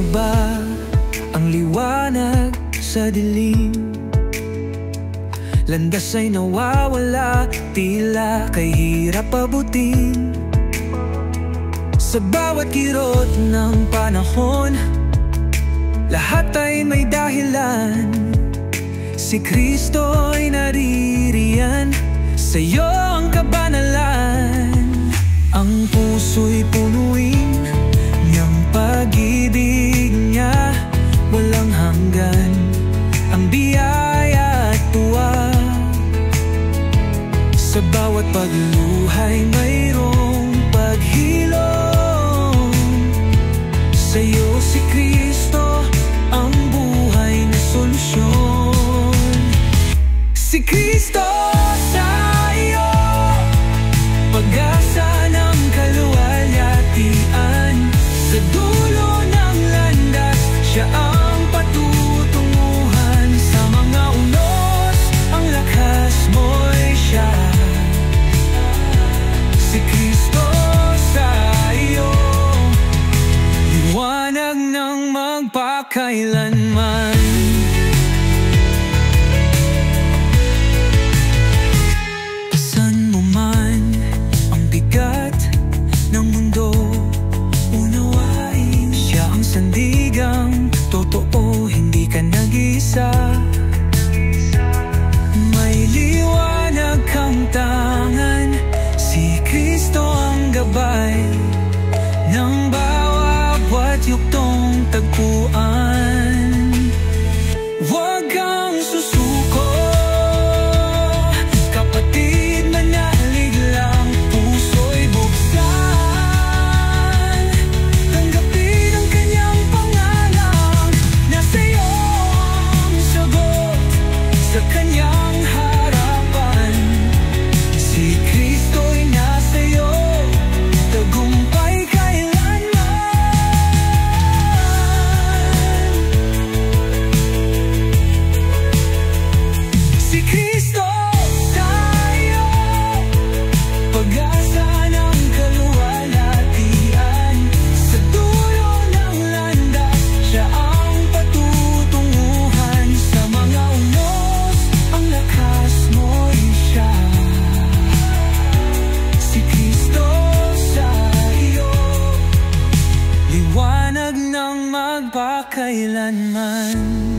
ba ang liwanag sa dilim? Landas ay nawawala, tila kay hirap abutin. Sa bawat kirot ng panahon, lahat ay may dahilan. Si Kristo'y naririyan, sa'yo ang kabanalan. Ang puso'y punuin niyang pag-ibig niya, walang hanggan ang biyaya at tuwa. Sa bawat pagluhay mayroong paghilom. Sa'yo si Kristo ang buhay na solusyon. Si Kristo sa iyo, pag-asa ng kaluwalhatian. Sa dulo ng landas, siya ang patutunguhan. Sa mga unos, ang lakas mo'y siya. Si Kristo sa iyo, liwanag ng magpakailanman. Saan mo man ang bigat ng mundo, unawain siya ang sandigang totoo, hindi ka nag-isa. May liwanag kang tangan, si Kristo ang gabay ng bawat yuktong tagpuan. Huwag kang susuko, kapatid, manalig lang, puso'y buksan. Tanggapin ang kanyang pangalan, nasa'yo ang sagot sa kanyang harapan. Si Kristo'y nasa'yo, tagumpay kailanman. Si Kristo sa'yo, pag-asa ng kaluwalhatian. Sa dulo ng landas, siya ang patutunguhan. Sa mga unos, ang lakas mo'y siya. Si Kristo sa iyo, liwanag ng magpakailanman.